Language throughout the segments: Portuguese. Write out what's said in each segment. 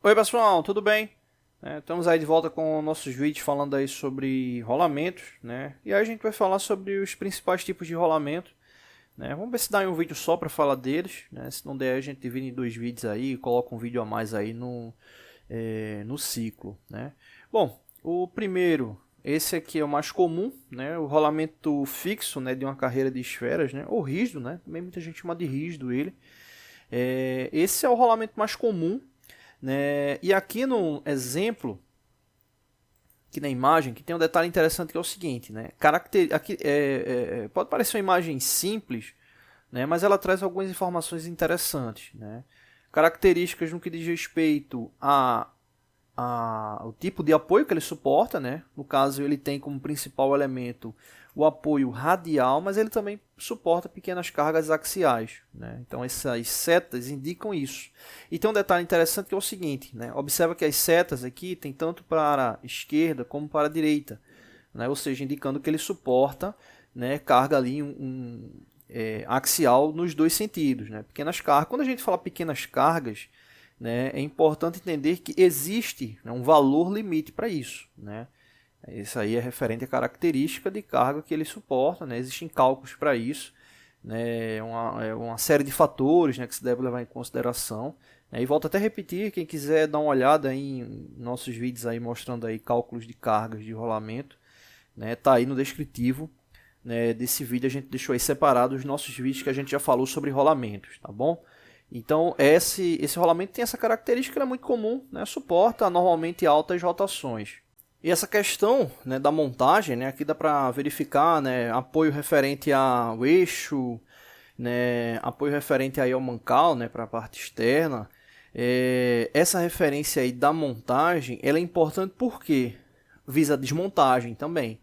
Oi pessoal, tudo bem? Estamos aí de volta com nossos vídeos falando aí sobre rolamentos, né? E aí a gente vai falar sobre os principais tipos de rolamento, né? Vamos ver se dá em um vídeo só para falar deles, né? Se não der a gente divide em dois vídeos aí e coloca um vídeo a mais aí no ciclo, né? Bom, o primeiro, esse aqui é o mais comum, né? O rolamento fixo, né? De uma carreira de esferas, né? Ou rígido, né? Também muita gente chama de rígido ele. Esse é o rolamento mais comum, né? E aqui no exemplo, aqui na imagem, que tem um detalhe interessante que é o seguinte, né? Aqui, pode parecer uma imagem simples, né? Mas ela traz algumas informações interessantes, né? Características no que diz respeito o tipo de apoio que ele suporta, né? No caso, ele tem como principal elemento o apoio radial, mas ele também suporta pequenas cargas axiais, né? Então essas setas indicam isso. E tem um detalhe interessante que é o seguinte, né? Observa que as setas aqui tem tanto para a esquerda como para a direita, né? Ou seja, indicando que ele suporta, né, carga ali axial nos dois sentidos, né? Pequenas cargas. Quando a gente fala pequenas cargas, né, é importante entender que existe, né, um valor limite para isso, né? Isso aí é referente à característica de carga que ele suporta, né? Existem cálculos para isso, né? Uma série de fatores, né, que se deve levar em consideração, né? E volto até a repetir, quem quiser dar uma olhada em nossos vídeos aí mostrando aí cálculos de cargas de rolamento, né? Tá aí no descritivo, né, desse vídeo. A gente deixou aí separado os nossos vídeos que a gente já falou sobre rolamentos, tá bom? Então esse rolamento tem essa característica, é muito comum, né? Suporta normalmente altas rotações. E essa questão, né, da montagem, né, aqui dá para verificar, né, apoio referente ao eixo, né, apoio referente aí ao mancal, né, para a parte externa. Essa referência aí da montagem, ela é importante porque visa a desmontagem também,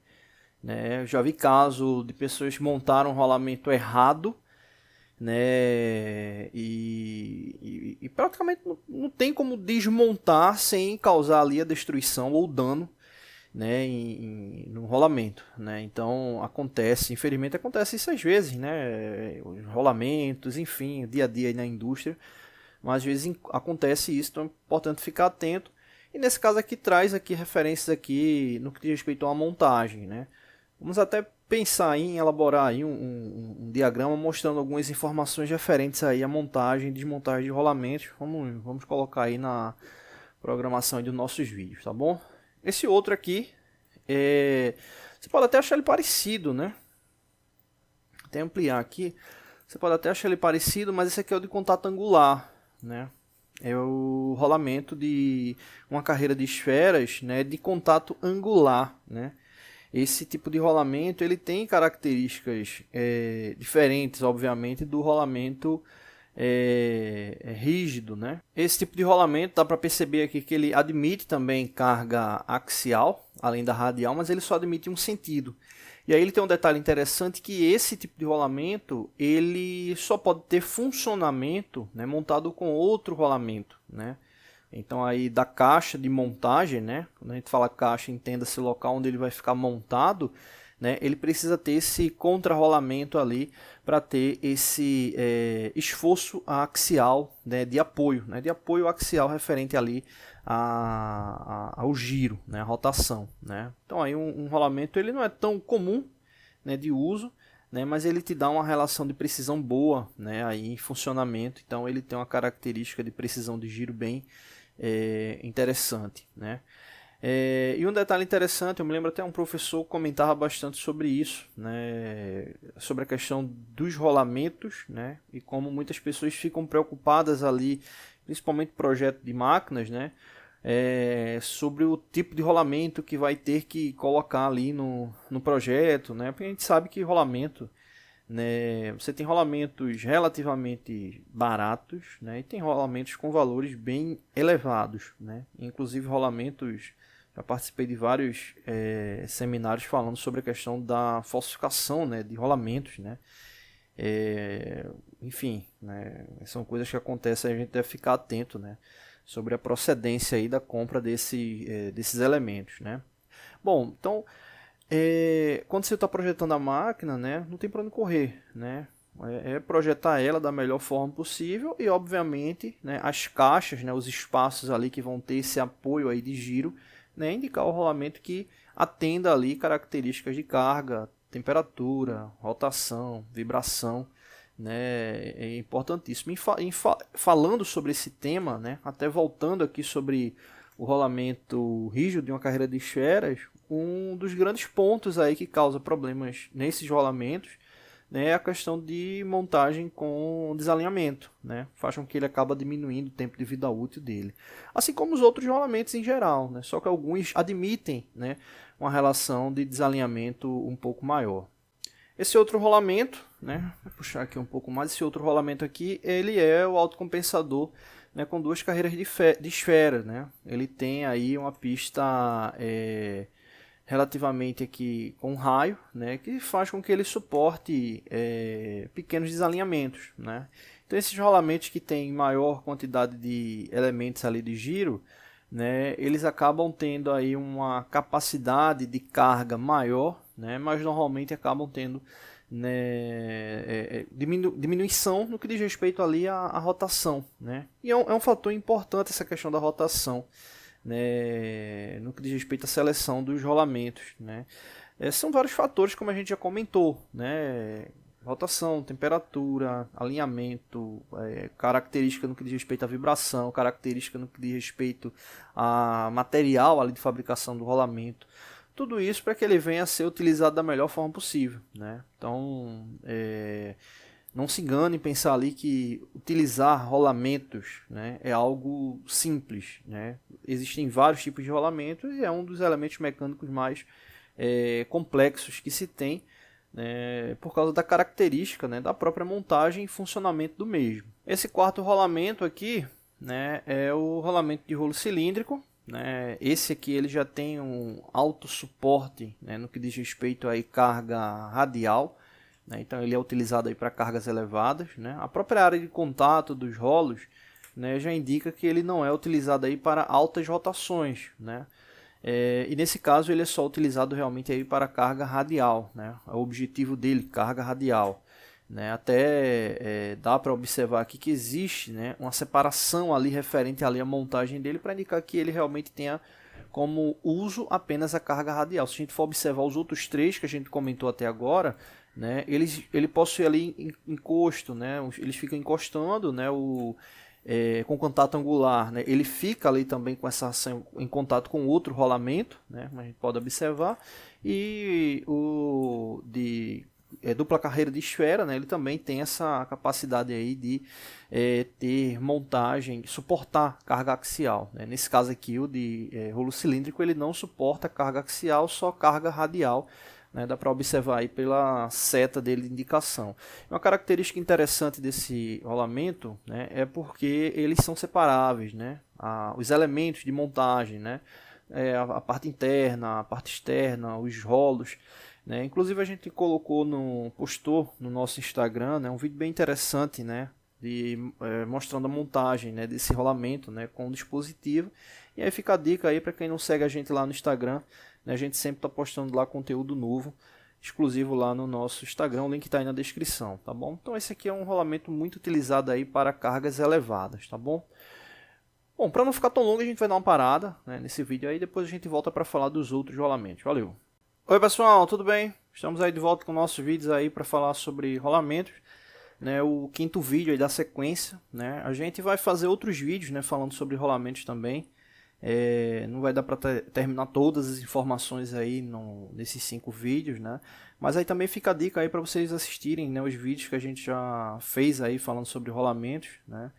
né? Eu já vi caso de pessoas que montaram um rolamento errado, né? E praticamente não tem como desmontar sem causar ali a destruição ou dano, né, no rolamento, né? Então acontece, infelizmente acontece isso às vezes, né? Os rolamentos, enfim, dia a dia aí na indústria, mas às vezes acontece isso, então é importante ficar atento. E nesse caso aqui traz aqui referências aqui no que diz respeito a uma montagem, né? Vamos até pensar em elaborar aí um diagrama mostrando algumas informações referentes aí à montagem e desmontagem de rolamentos. Vamos colocar aí na programação dos nossos vídeos, tá bom? Esse outro aqui, você pode até achar ele parecido, né? Até ampliar aqui, você pode até achar ele parecido, mas esse aqui é o de contato angular, né? É o rolamento de uma carreira de esferas, né, de contato angular, né? Esse tipo de rolamento ele tem características diferentes, obviamente, do rolamento rígido, né? Esse tipo de rolamento dá para perceber aqui que ele admite também carga axial, além da radial, mas ele só admite um sentido. E aí ele tem um detalhe interessante que esse tipo de rolamento ele só pode ter funcionamento, né, montado com outro rolamento, né? Então aí da caixa de montagem, né? Quando a gente fala caixa, entenda-se o local onde ele vai ficar montado, né? Ele precisa ter esse contrarrolamento ali para ter esse esforço axial, né? De apoio, né? De apoio axial referente ali ao giro, né? A rotação, né? Então aí um rolamento ele não é tão comum, né, de uso, né, mas ele te dá uma relação de precisão boa, né, aí em funcionamento. Então ele tem uma característica de precisão de giro bem interessante, né? E um detalhe interessante, eu me lembro até um professor comentava bastante sobre isso, né, sobre a questão dos rolamentos, né, e como muitas pessoas ficam preocupadas ali, principalmente projeto de máquinas, né, sobre o tipo de rolamento que vai ter que colocar ali no projeto, né, porque a gente sabe que rolamento, né, você tem rolamentos relativamente baratos, né, e tem rolamentos com valores bem elevados, né, inclusive rolamentos, já participei de vários seminários falando sobre a questão da falsificação, né, de rolamentos, né, enfim, né, são coisas que acontecem, a gente deve ficar atento, né, sobre a procedência aí da compra desses elementos, né. Bom, então quando você está projetando a máquina, né, não tem para onde correr, né? é projetar ela da melhor forma possível e, obviamente, né, as caixas, né, os espaços ali que vão ter esse apoio aí de giro, né, indicar o rolamento que atenda ali características de carga, temperatura, rotação, vibração, né, é importantíssimo. Falando sobre esse tema, né, até voltando aqui sobre o rolamento rígido de uma carreira de esferas, um dos grandes pontos aí que causa problemas nesses rolamentos, né, é a questão de montagem com desalinhamento, né, faz com que ele acaba diminuindo o tempo de vida útil dele. Assim como os outros rolamentos em geral, né, só que alguns admitem, né, uma relação de desalinhamento um pouco maior. Esse outro rolamento, né, vou puxar aqui um pouco mais, esse outro rolamento aqui, ele é o autocompensador, né, com duas carreiras de esfera, né. Ele tem aí uma pista relativamente aqui com raio, né, que faz com que ele suporte pequenos desalinhamentos, né. Então esses rolamentos que têm maior quantidade de elementos ali de giro, né, eles acabam tendo aí uma capacidade de carga maior, né, mas normalmente acabam tendo, né, diminuição no que diz respeito ali à rotação, né. E é um fator importante essa questão da rotação, né, no que diz respeito à seleção dos rolamentos, né. São vários fatores, como a gente já comentou, né, rotação, temperatura, alinhamento, característica no que diz respeito à vibração, característica no que diz respeito a material ali de fabricação do rolamento. Tudo isso para que ele venha a ser utilizado da melhor forma possível, né. Então, não se engane em pensar ali que utilizar rolamentos, né, é algo simples, né. Existem vários tipos de rolamentos e é um dos elementos mecânicos mais complexos que se tem, né, por causa da característica, né, da própria montagem e funcionamento do mesmo. Esse quarto rolamento aqui, né, é o rolamento de rolo cilíndrico, né. Esse aqui ele já tem um alto suporte, né, no que diz respeito a carga radial, né, então ele é utilizado para cargas elevadas, né. A própria área de contato dos rolos, né, já indica que ele não é utilizado aí para altas rotações, né. E nesse caso ele é só utilizado realmente aí para carga radial, né? O objetivo dele, carga radial, né? Até dá para observar aqui que existe, né, uma separação ali referente ali à montagem dele para indicar que ele realmente tenha como uso apenas a carga radial. Se a gente for observar os outros três que a gente comentou até agora, né, ele possui ali encosto, né? Eles ficam encostando, né, com contato angular, né, ele fica ali também com essa ação em contato com outro rolamento, né, a gente pode observar, e o de dupla carreira de esfera, né, ele também tem essa capacidade aí de ter montagem, suportar carga axial, né. Nesse caso aqui o de rolo cilíndrico ele não suporta carga axial, só carga radial, né, dá para observar aí pela seta dele de indicação. Uma característica interessante desse rolamento, né, é porque eles são separáveis, né, os elementos de montagem, né, a parte interna, a parte externa, os rolos, né. Inclusive a gente postou no nosso Instagram, né, um vídeo bem interessante, né, mostrando a montagem, né, desse rolamento, né, com o dispositivo. E aí fica a dica aí para quem não segue a gente lá no Instagram, né, a gente sempre está postando lá conteúdo novo, exclusivo lá no nosso Instagram, o link está aí na descrição, tá bom? Então esse aqui é um rolamento muito utilizado aí para cargas elevadas, tá bom? Bom, para não ficar tão longo a gente vai dar uma parada, né, nesse vídeo aí, depois a gente volta para falar dos outros rolamentos. Valeu! Oi pessoal, tudo bem? Estamos aí de volta com nossos vídeos aí para falar sobre rolamentos, né, o quinto vídeo aí da sequência, né? A gente vai fazer outros vídeos, né, falando sobre rolamentos também. Não vai dar para terminar todas as informações aí nesses 5 vídeos, né? Mas aí também fica a dica aí para vocês assistirem, né, os vídeos que a gente já fez aí falando sobre rolamentos, né?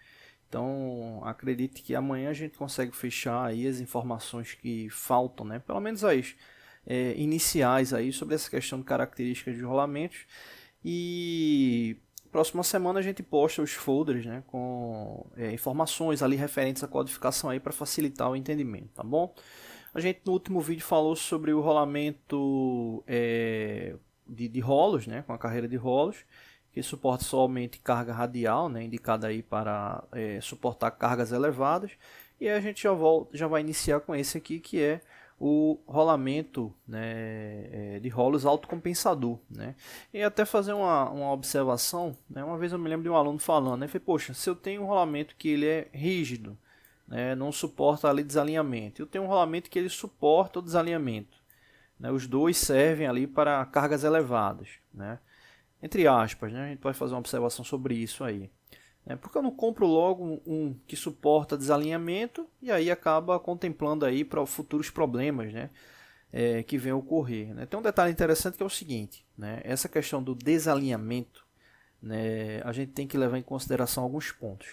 Então acredite que amanhã a gente consegue fechar aí as informações que faltam, né? Pelo menos as iniciais aí sobre essa questão de características de rolamentos. E próxima semana a gente posta os folders, né, com informações ali referentes à codificação aí para facilitar o entendimento, tá bom? A gente no último vídeo falou sobre o rolamento de rolos, né, com a carreira de rolos, que suporta somente carga radial, né, indicada aí para suportar cargas elevadas. E aí a gente já vai iniciar com esse aqui, que é o rolamento, né, de rolos autocompensador, né? E até fazer uma observação, né? Uma vez eu me lembro de um aluno falando, né? Falei, poxa, se eu tenho um rolamento que ele é rígido, né, não suporta ali desalinhamento, eu tenho um rolamento que ele suporta o desalinhamento, né? Os dois servem ali para cargas elevadas, né? Entre aspas, né? A gente pode fazer uma observação sobre isso aí. Porque eu não compro logo um que suporta desalinhamento e aí acaba contemplando aí para futuros problemas, né, que venham a ocorrer, né? Tem um detalhe interessante que é o seguinte, né, essa questão do desalinhamento, né, a gente tem que levar em consideração alguns pontos.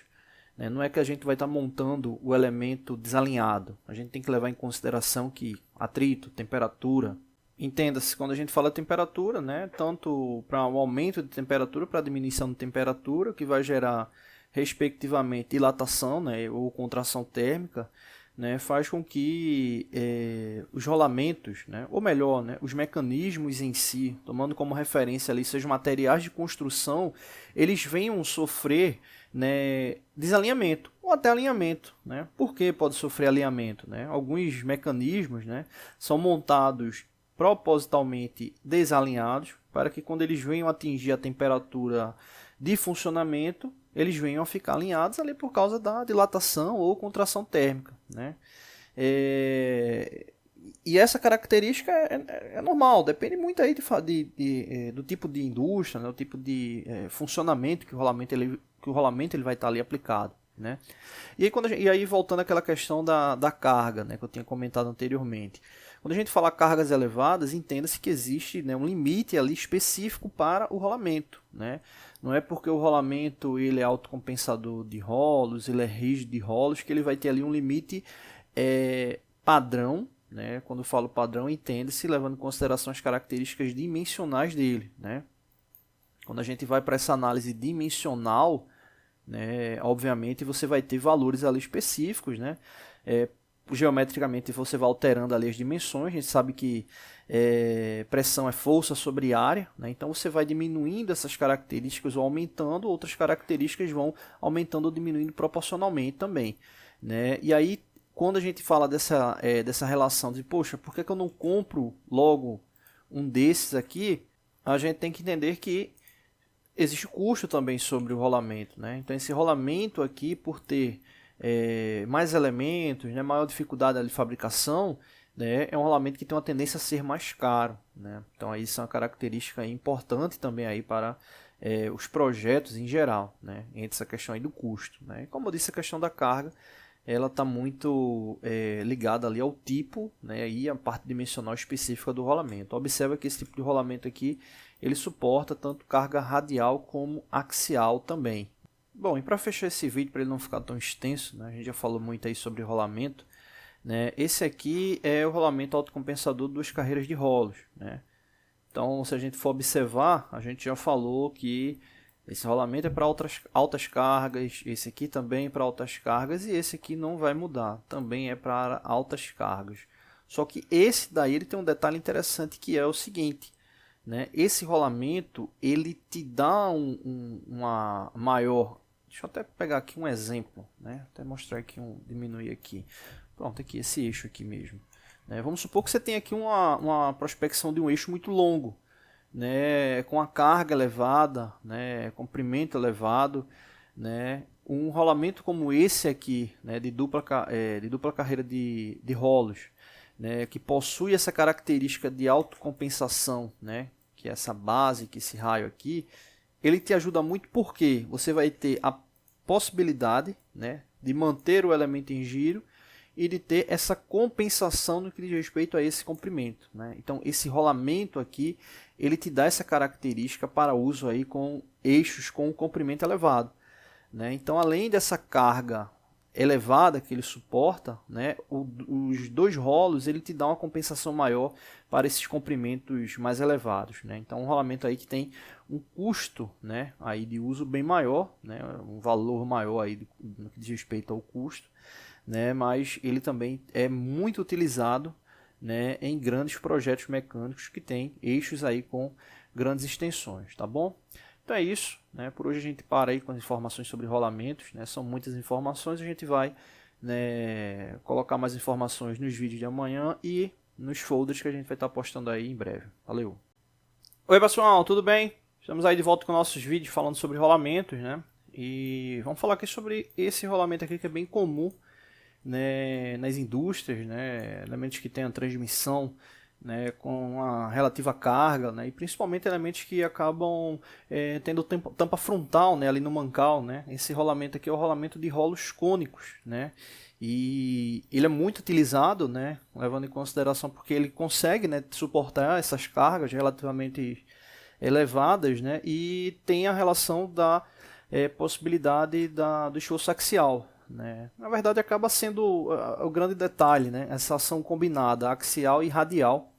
Né? Não é que a gente vai estar montando o elemento desalinhado, a gente tem que levar em consideração que atrito, temperatura, entenda-se, quando a gente fala temperatura, né, tanto para um aumento de temperatura, para diminuição de temperatura, que vai gerar, respectivamente, dilatação, né, ou contração térmica, né, faz com que os rolamentos, né, ou melhor, né, os mecanismos em si, tomando como referência ali seus materiais de construção, eles venham sofrer, né, desalinhamento ou até alinhamento, né? Por que pode sofrer alinhamento, né? Alguns mecanismos, né, são montados propositalmente desalinhados para que quando eles venham atingir a temperatura de funcionamento, eles venham a ficar alinhados ali por causa da dilatação ou contração térmica, né? E essa característica é normal, depende muito aí do tipo de indústria, né? O tipo de funcionamento que o rolamento ele vai estar ali aplicado, né? E aí voltando àquela questão da carga, né, que eu tinha comentado anteriormente. Quando a gente fala cargas elevadas, entenda-se que existe, né, um limite ali específico para o rolamento, né? Não é porque o rolamento ele é autocompensador de rolos, ele é rígido de rolos, que ele vai ter ali um limite padrão, né? Quando eu falo padrão, entende-se levando em consideração as características dimensionais dele, né? Quando a gente vai para essa análise dimensional, né, obviamente você vai ter valores ali específicos, né? Geometricamente você vai alterando ali as dimensões, a gente sabe que pressão é força sobre área, né? Então você vai diminuindo essas características ou aumentando, outras características vão aumentando ou diminuindo proporcionalmente também, né? E aí quando a gente fala dessa relação de, poxa, por que eu não compro logo um desses aqui, a gente tem que entender que existe custo também sobre o rolamento, né? Então esse rolamento aqui, por ter mais elementos, né, maior dificuldade de fabricação, né, é um rolamento que tem uma tendência a ser mais caro, né? Então aí isso é uma característica importante também aí para os projetos em geral, né? Entre essa questão aí do custo, né? Como eu disse, a questão da carga ela está muito ligada ali ao tipo, né, e a parte dimensional específica do rolamento. Observa que esse tipo de rolamento aqui ele suporta tanto carga radial como axial também. Bom, e para fechar esse vídeo, para ele não ficar tão extenso, né, a gente já falou muito aí sobre rolamento, né, esse aqui é o rolamento autocompensador de duas carreiras de rolos, né. Então, se a gente for observar, a gente já falou que esse rolamento é para altas cargas, esse aqui também é para altas cargas e esse aqui não vai mudar, também é para altas cargas. Só que esse daí ele tem um detalhe interessante que é o seguinte, né? Esse rolamento ele te dá uma maior... Deixa eu até pegar aqui um exemplo, né? Até mostrar aqui, diminuir aqui. Pronto, aqui esse eixo aqui mesmo. Né? Vamos supor que você tem aqui uma prospecção de um eixo muito longo, né, com a carga elevada, né, comprimento elevado, né, um rolamento como esse aqui, né, de dupla carreira de rolos, né, que possui essa característica de autocompensação, né, que é essa base, que esse raio aqui, ele te ajuda muito porque você vai ter a possibilidade, né, de manter o elemento em giro e de ter essa compensação no que diz respeito a esse comprimento, né? Então esse rolamento aqui ele te dá essa característica para uso aí com eixos com comprimento elevado, né? Então além dessa carga elevada que ele suporta, né, os dois rolos ele te dá uma compensação maior para esses comprimentos mais elevados, né? Então um rolamento aí que tem um custo, né, aí de uso bem maior, né, um valor maior aí no que diz respeito ao custo, né, mas ele também é muito utilizado, né, em grandes projetos mecânicos que tem eixos aí com grandes extensões, tá bom? Então é isso, né? Por hoje a gente para aí com as informações sobre rolamentos, né? São muitas informações, a gente vai, né, colocar colocar mais informações nos vídeos de amanhã e nos folders que a gente vai estar postando aí em breve. Valeu! Oi pessoal, tudo bem? Estamos aí de volta com nossos vídeos falando sobre rolamentos, né? E vamos falar aqui sobre esse rolamento aqui que é bem comum, né, nas indústrias, né? Elementos que têm a transmissão, né, com uma relativa carga, né, e principalmente elementos que acabam tendo tampa frontal, né, ali no mancal, né. Esse rolamento aqui é o rolamento de rolos cônicos, né, e ele é muito utilizado, né, levando em consideração porque ele consegue, né, suportar essas cargas relativamente elevadas, né, e tem a relação da possibilidade do esforço axial. Né? Na verdade, acaba sendo o grande detalhe, né? Essa ação combinada axial e radial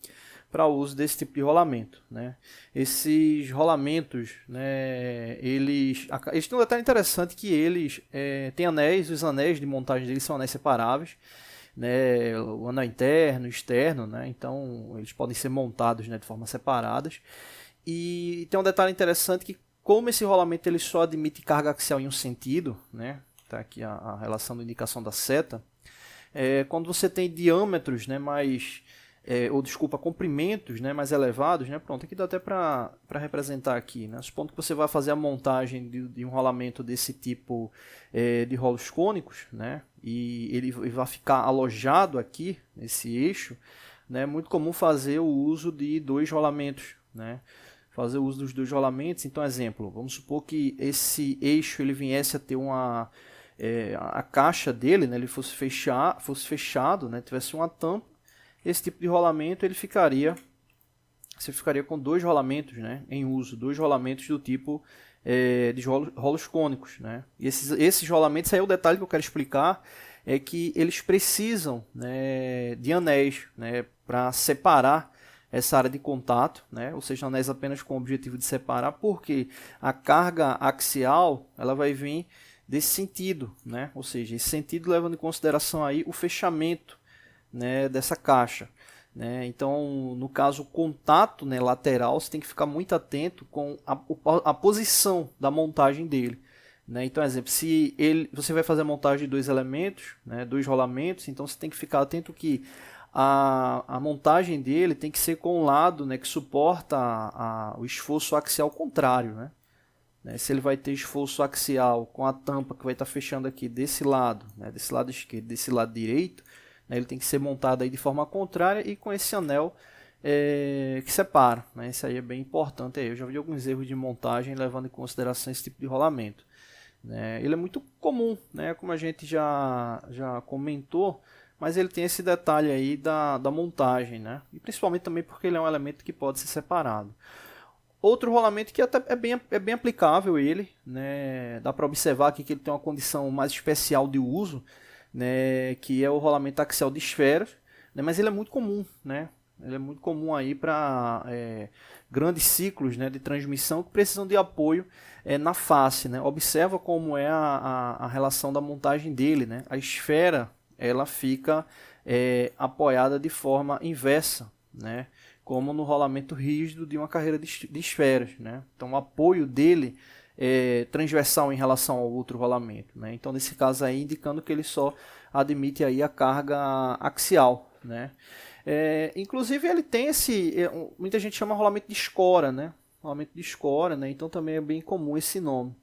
para o uso desse tipo de rolamento. Né? Esses rolamentos, né, eles têm um detalhe interessante que eles têm anéis, os anéis de montagem deles são anéis separáveis, né, o anel interno e externo, né, então eles podem ser montados, né, de forma separadas. E tem um detalhe interessante que, como esse rolamento ele só admite carga axial em um sentido, né, tá aqui a relação da indicação da seta, quando você tem diâmetros, né, comprimentos, né, mais elevados, né, pronto, aqui dá até para representar aqui, né, supondo que você vai fazer a montagem de um rolamento desse tipo de rolos cônicos, né, e ele vai ficar alojado aqui nesse eixo, né, é muito comum fazer o uso de dois rolamentos, né, fazer o uso dos dois rolamentos. Então, exemplo, vamos supor que esse eixo ele viesse a ter a caixa dele, né, ele fosse fechado, né, tivesse uma tampa, esse tipo de rolamento você ficaria com dois rolamentos, né, em uso, dois rolamentos do tipo de rolos cônicos. Né, e esses rolamentos, aí o detalhe que eu quero explicar é que eles precisam, né, de anéis, né, para separar essa área de contato, né, ou seja, anéis apenas com o objetivo de separar, porque a carga axial ela vai vir desse sentido, né? Ou seja, esse sentido levando em consideração aí o fechamento, né, dessa caixa, né? Então, no caso, o contato, né, lateral, você tem que ficar muito atento com a posição da montagem dele, né? Então, exemplo, se você vai fazer a montagem de dois elementos, né, dois rolamentos, então você tem que ficar atento que a montagem dele tem que ser com o lado, né, que suporta o esforço axial contrário, né? Se ele vai ter esforço axial com a tampa que vai estar fechando aqui desse lado, né, desse lado esquerdo, desse lado direito, né, ele tem que ser montado aí de forma contrária e com esse anel que separa. Né, isso aí é bem importante. Eu já vi alguns erros de montagem levando em consideração esse tipo de rolamento. Né, ele é muito comum, né, como a gente já comentou, mas ele tem esse detalhe aí da montagem, né, e principalmente também porque ele é um elemento que pode ser separado. Outro rolamento que até é bem aplicável ele, né? Dá para observar aqui que ele tem uma condição mais especial de uso, né? Que é o rolamento axial de esferas, né? Mas ele é muito comum, né? Ele é muito comum aí para grandes ciclos, né, de transmissão que precisam de apoio na face, né? Observa como é a relação da montagem dele, né? A esfera ela fica apoiada de forma inversa, né? Como no rolamento rígido de uma carreira de esferas. Né? Então o apoio dele é transversal em relação ao outro rolamento. Né? Então nesse caso aí indicando que ele só admite aí a carga axial. Né? Inclusive ele tem muita gente chama rolamento de escora. Né? Rolamento de escora, né? Então também é bem comum esse nome.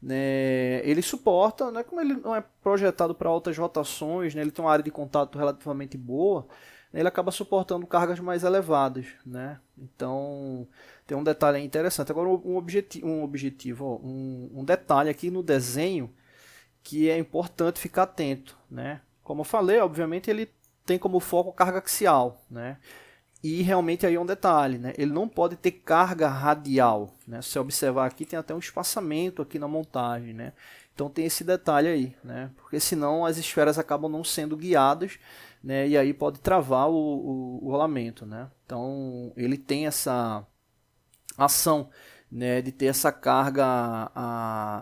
Né? Ele suporta, né? Como ele não é projetado para altas rotações, né? Ele tem uma área de contato relativamente boa, ele acaba suportando cargas mais elevadas, né? Então tem um detalhe interessante. Agora um detalhe aqui no desenho que é importante ficar atento, né? Como eu falei, obviamente ele tem como foco carga axial, né? E realmente aí é um detalhe, né? Ele não pode ter carga radial, né? Se você observar aqui tem até um espaçamento aqui na montagem, né? Então tem esse detalhe aí, né? Porque senão as esferas acabam não sendo guiadas, né? E aí pode travar o rolamento, né? Então ele tem essa ação, né, de ter essa carga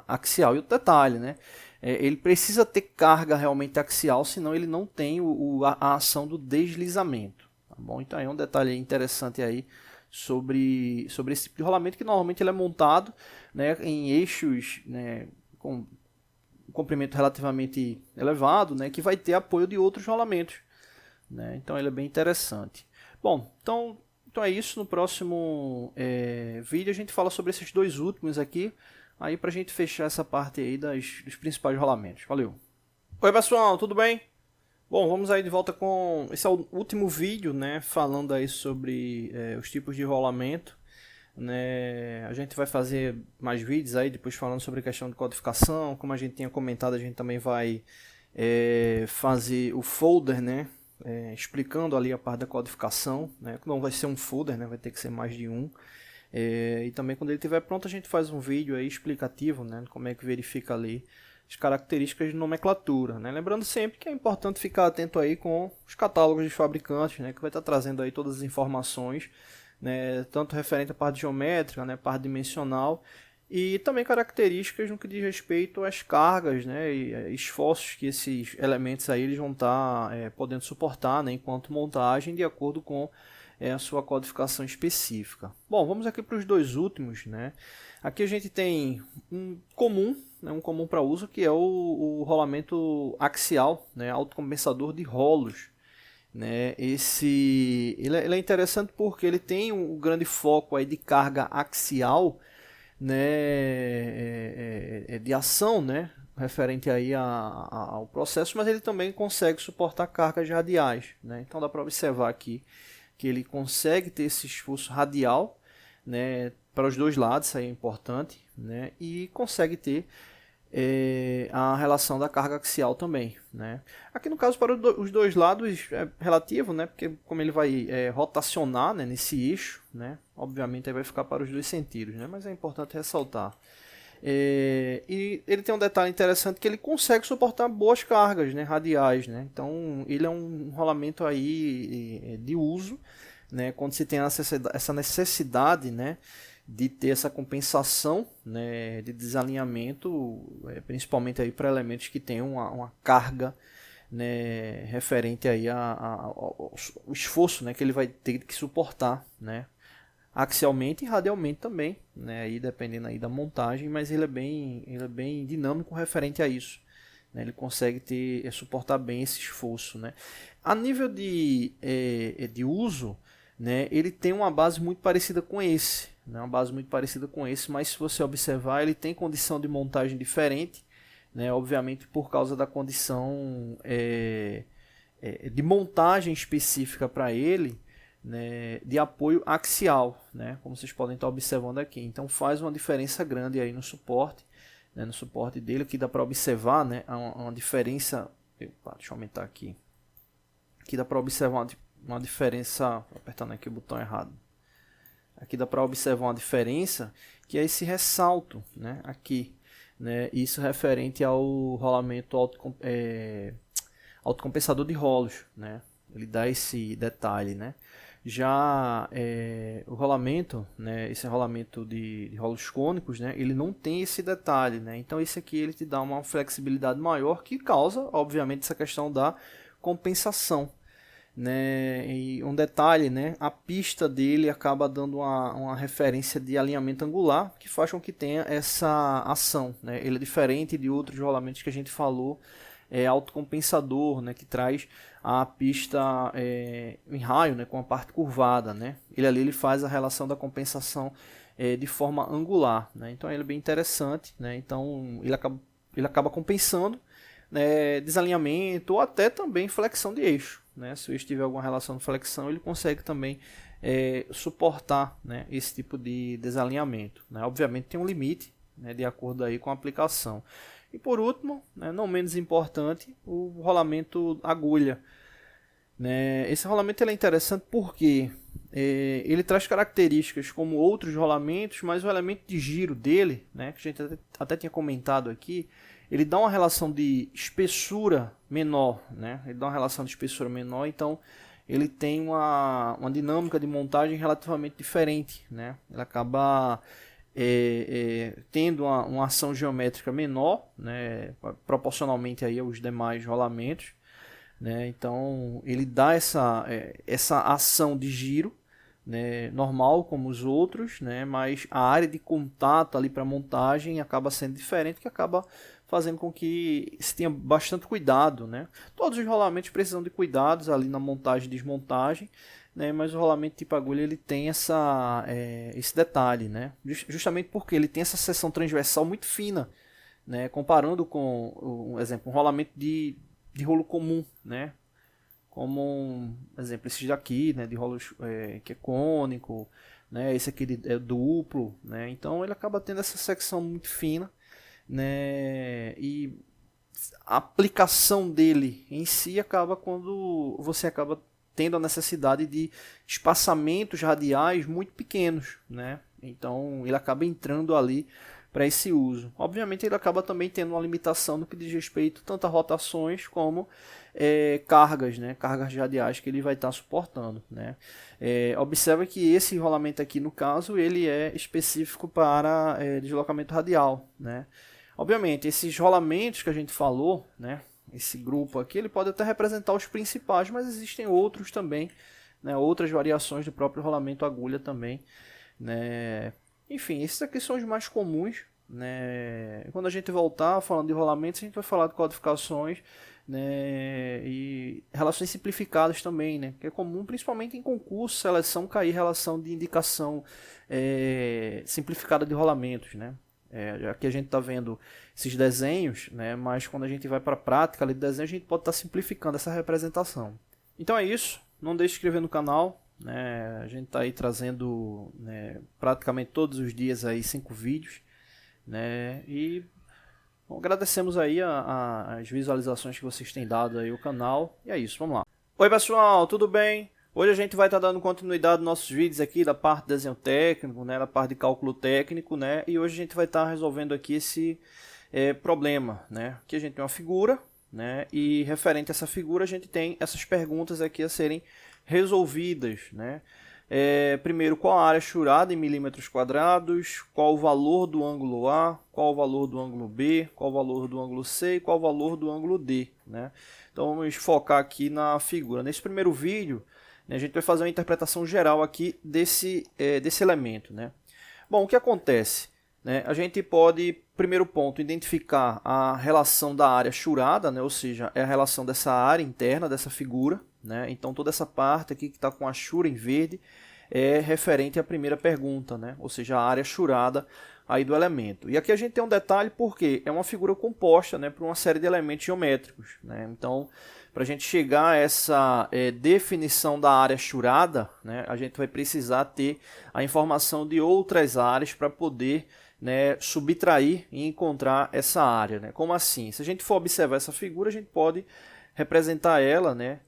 axial. E o detalhe, né? Ele precisa ter carga realmente axial, senão ele não tem a ação do deslizamento. Tá bom? Então é um detalhe interessante aí sobre esse tipo de rolamento, que normalmente ele é montado, né, em eixos, né, comprimento relativamente elevado, né, que vai ter apoio de outros rolamentos, né? Então ele é bem interessante. Bom, então é isso. No próximo vídeo a gente fala sobre esses dois últimos aqui, aí para a gente fechar essa parte aí dos principais rolamentos. Valeu! Oi pessoal, tudo bem? Bom, vamos aí de volta com... Esse é o último vídeo, né, falando aí sobre os tipos de rolamento, né? A gente vai fazer mais vídeos aí depois falando sobre a questão de codificação. Como a gente tinha comentado, a gente também vai fazer o folder, né, explicando ali a parte da codificação, né? Não vai ser um folder, né, vai ter que ser mais de um. E também quando ele estiver pronto a gente faz um vídeo aí explicativo, né, como é que verifica ali as características de nomenclatura, né? Lembrando sempre que é importante ficar atento aí com os catálogos dos fabricantes, né, que vai estar trazendo aí todas as informações, né, tanto referente à parte geométrica, né, parte dimensional, e também características no que diz respeito às cargas, né, e esforços que esses elementos aí eles vão estar podendo suportar, né, enquanto montagem, de acordo com a sua codificação específica. Bom, vamos aqui para os dois últimos, né? Aqui a gente tem um comum, né, um comum para uso, que é o rolamento axial, né, autocompensador de rolos, né? Ele é interessante porque ele tem um grande foco aí de carga axial, né, de ação, né, referente aí ao processo, mas ele também consegue suportar cargas radiais, né? Então dá para observar aqui que ele consegue ter esse esforço radial, né, para os dois lados, isso aí é importante, né, e consegue ter a relação da carga axial também, né. Aqui no caso para os dois lados é relativo, né, porque como ele vai rotacionar, né, nesse eixo, né, obviamente aí vai ficar para os dois sentidos, né, mas é importante ressaltar. E ele tem um detalhe interessante que ele consegue suportar boas cargas, né, radiais, né? Então ele é um rolamento aí de uso, né, quando se tem essa necessidade, né, de ter essa compensação, né, de desalinhamento, principalmente aí para elementos que tenham uma carga, né, referente aí ao esforço, né, que ele vai ter que suportar, né, axialmente e radialmente também, né, aí dependendo aí da montagem, mas ele é bem dinâmico referente a isso, né, ele consegue suportar bem esse esforço, né. A nível de uso, né, ele tem uma base muito parecida com esse, né, mas se você observar ele tem condição de montagem diferente, né, obviamente por causa da condição de montagem específica para ele, né, de apoio axial, né, como vocês podem estar observando aqui. Então faz uma diferença grande aí no suporte, né, no suporte dele, que dá para observar, né, uma diferença. Deixa eu aumentar aqui. Aqui dá para observar uma diferença, apertando aqui o botão errado. Aqui dá para observar uma diferença, que é esse ressalto, né, aqui, né, isso referente ao rolamento autocompensador de rolos, né, ele dá esse detalhe, né. Já o rolamento, né, esse rolamento de rolos cônicos, né, ele não tem esse detalhe, né, então esse aqui ele te dá uma flexibilidade maior que causa, obviamente, essa questão da compensação, né, e um detalhe, né, a pista dele acaba dando uma referência de alinhamento angular que faz com que tenha essa ação, né, ele é diferente de outros rolamentos que a gente falou, autocompensador, né, que traz a pista em raio, né, com a parte curvada, né, ele faz a relação da compensação de forma angular, né, então ele é bem interessante, né, então ele acaba compensando, né, desalinhamento ou até também flexão de eixo, né, se o eixo tiver alguma relação de flexão ele consegue também suportar, né, esse tipo de desalinhamento, né, obviamente tem um limite, né, de acordo aí com a aplicação. E por último, né, não menos importante, o rolamento agulha, né? Esse rolamento ele é interessante porque ele traz características como outros rolamentos, mas o elemento de giro dele, né, que a gente até tinha comentado aqui, ele dá uma relação de espessura menor, né? Ele dá uma relação de espessura menor, então ele tem uma dinâmica de montagem relativamente diferente, né? Ele acaba tendo uma ação geométrica menor, né, proporcionalmente aí aos demais rolamentos, né, então ele dá essa ação de giro, né, normal como os outros, né, mas a área de contato ali para montagem acaba sendo diferente, que acaba fazendo com que se tenha bastante cuidado, né. Todos os rolamentos precisam de cuidados ali na montagem e desmontagem, né, mas o rolamento tipo agulha ele tem esse detalhe, né, justamente porque ele tem essa seção transversal muito fina, né, comparando com, um exemplo, um rolamento de rolo comum, né, como um exemplo, esse daqui, né, de rolo que é cônico, né, esse aqui é duplo, né, então ele acaba tendo essa secção muito fina, né, e a aplicação dele em si acaba quando você acaba tendo a necessidade de espaçamentos radiais muito pequenos, né, então ele acaba entrando ali para esse uso. Obviamente ele acaba também tendo uma limitação no que diz respeito tanto a rotações como cargas, né? Cargas radiais que ele vai estar suportando, né? Observa que esse rolamento aqui no caso ele é específico para deslocamento radial, né? Obviamente esses rolamentos que a gente falou, né? Esse grupo aqui ele pode até representar os principais, mas existem outros também, né? Outras variações do próprio rolamento agulha também, né? Enfim, esses aqui são os mais comuns, né? Quando a gente voltar falando de rolamentos, a gente vai falar de codificações, né? E relações simplificadas também, né? Que é comum principalmente em concurso, seleção, cair relação de indicação simplificada de rolamentos, né? Aqui a gente está vendo esses desenhos, né? Mas quando a gente vai para a prática ali de desenho, a gente pode estar simplificando essa representação. Então é isso, não deixe de se inscrever no canal. Né, a gente está aí trazendo, né, praticamente todos os dias aí 5 vídeos, né, e bom, agradecemos aí as visualizações que vocês têm dado aí ao canal, e é isso, vamos lá. Oi pessoal, tudo bem? Hoje a gente vai estar dando continuidade nos nossos vídeos aqui da parte de desenho técnico, né, da parte de cálculo técnico, né, e hoje a gente vai estar resolvendo aqui esse problema, né, que a gente tem uma figura, né, e referente a essa figura a gente tem essas perguntas aqui a serem resolvidas, né? Primeiro, qual a área churada em milímetros quadrados, qual o valor do ângulo A, qual o valor do ângulo B, qual o valor do ângulo C e qual o valor do ângulo D, né? Então vamos focar aqui na figura. Nesse primeiro vídeo, né, a gente vai fazer uma interpretação geral aqui desse elemento, né? Bom, o que acontece? Né? A gente pode, primeiro ponto, identificar a relação da área churada, né? Ou seja, é a relação dessa área interna dessa figura, né? Então toda essa parte aqui que está com a chura em verde é referente à primeira pergunta, né? Ou seja, a área churada aí do elemento. E aqui a gente tem um detalhe porque é uma figura composta, né, por uma série de elementos geométricos, né? Então, para a gente chegar a essa definição da área churada, né, a gente vai precisar ter a informação de outras áreas para poder, né, subtrair e encontrar essa área, né? Como assim? Se a gente for observar essa figura, a gente pode representar ela, né,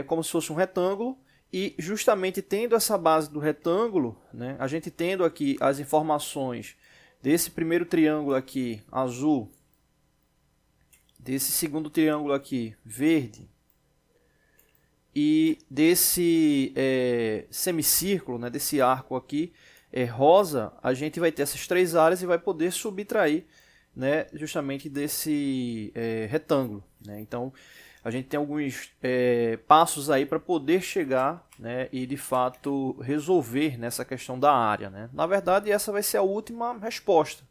como se fosse um retângulo, e justamente tendo essa base do retângulo, né, a gente tendo aqui as informações desse primeiro triângulo aqui azul, desse segundo triângulo aqui verde e desse semicírculo, né, desse arco aqui rosa, a gente vai ter essas três áreas e vai poder subtrair, né, justamente desse retângulo, né? Então a gente tem alguns passos aí para poder chegar, né, e de fato resolver nessa questão da área, né? Na verdade, essa vai ser a última resposta,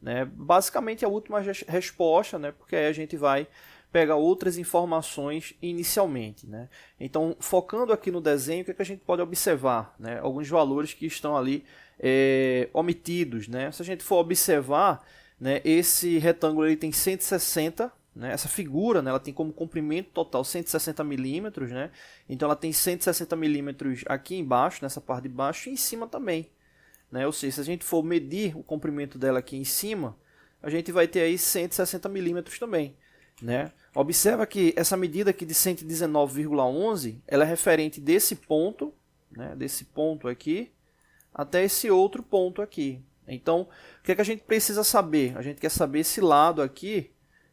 né? Basicamente a última resposta, né? Porque aí a gente vai pegar outras informações inicialmente, né? Então, focando aqui no desenho, o que, é que a gente pode observar, né? Alguns valores que estão ali omitidos, né? Se a gente for observar, né, esse retângulo ele tem 160, né? Essa figura, né, ela tem como comprimento total 160 milímetros, né? Então ela tem 160 milímetros aqui embaixo, nessa parte de baixo, e em cima também, né? Ou seja, se a gente for medir o comprimento dela aqui em cima, a gente vai ter aí 160 milímetros também, né? Observa que essa medida aqui de 119,11, ela é referente desse ponto, né, desse ponto aqui, até esse outro ponto aqui. Então, o que é que a gente precisa saber? A gente quer saber esse lado aqui,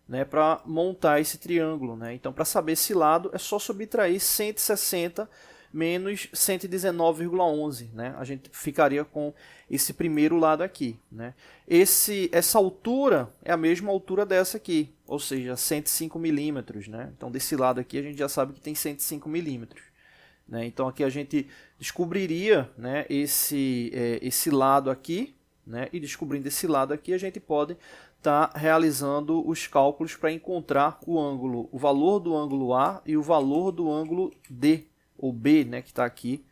né, para montar esse triângulo, né? Então, para saber esse lado, é só subtrair 160 menos 119,11, né? A gente ficaria com esse primeiro lado aqui, né? Essa altura é a mesma altura dessa aqui, ou seja, 105 milímetros, né? Então, desse lado aqui, a gente já sabe que tem 105 milímetros, né? Então aqui a gente descobriria, né, esse lado aqui, né? E descobrindo esse lado aqui a gente pode estar realizando os cálculos para encontrar o valor do ângulo A e o valor do ângulo D, ou B, né, que está aqui.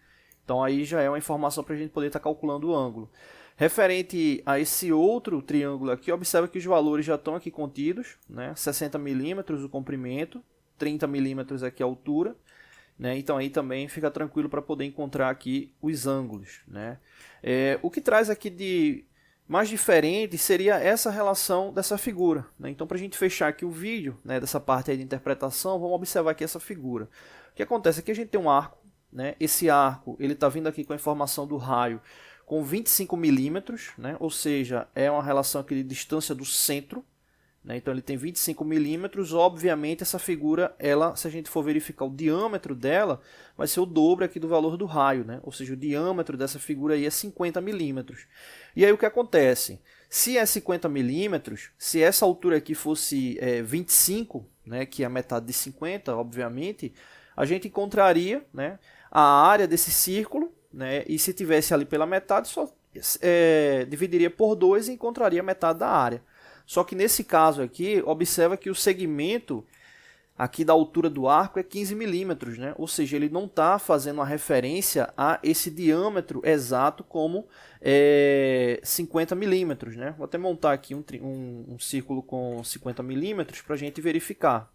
Então aí já é uma informação para a gente poder estar calculando o ângulo. Referente a esse outro triângulo aqui, observa que os valores já estão aqui contidos, né? 60 milímetros o comprimento, 30 milímetros aqui a altura, né? Então aí também fica tranquilo para poder encontrar aqui os ângulos, né? O que traz aqui de mais diferente seria essa relação dessa figura, né? Então, para a gente fechar aqui o vídeo, né, dessa parte aí de interpretação, vamos observar aqui essa figura. O que acontece aqui, a gente tem um arco, né? Esse arco ele está vindo aqui com a informação do raio com 25 milímetros, né? Ou seja, é uma relação aqui de distância do centro, né? Então ele tem 25 milímetros. Obviamente essa figura, se a gente for verificar o diâmetro dela, vai ser o dobro aqui do valor do raio, né? Ou seja, o diâmetro dessa figura aí é 50 milímetros. E aí o que acontece? Se é 50 milímetros, se essa altura aqui fosse 25, né, que é a metade de 50, obviamente, a gente encontraria, né, a área desse círculo, né, e se tivesse ali pela metade, só dividiria por 2 e encontraria metade da área. Só que nesse caso aqui, observa que o segmento aqui da altura do arco é 15 milímetros, né? Ou seja, ele não está fazendo uma referência a esse diâmetro exato como 50 milímetros, né? Vou até montar aqui um círculo com 50 milímetros para a gente verificar,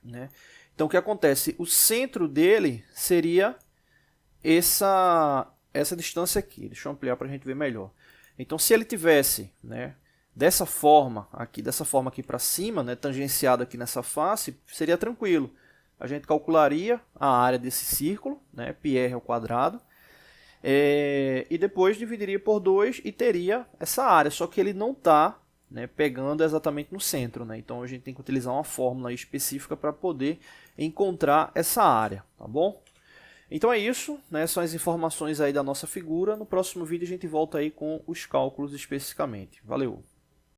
né? Então o que acontece? O centro dele seria essa distância aqui. Deixa eu ampliar para a gente ver melhor. Então se ele tivesse, né, dessa forma aqui para cima, né, tangenciado aqui nessa face, seria tranquilo. A gente calcularia a área desse círculo, né, πr ao quadrado, e depois dividiria por 2 e teria essa área, só que ele não está, né, pegando exatamente no centro, né? Então a gente tem que utilizar uma fórmula específica para poder encontrar essa área, tá bom? Então é isso, né? São as informações aí da nossa figura. No próximo vídeo a gente volta aí com os cálculos especificamente. Valeu!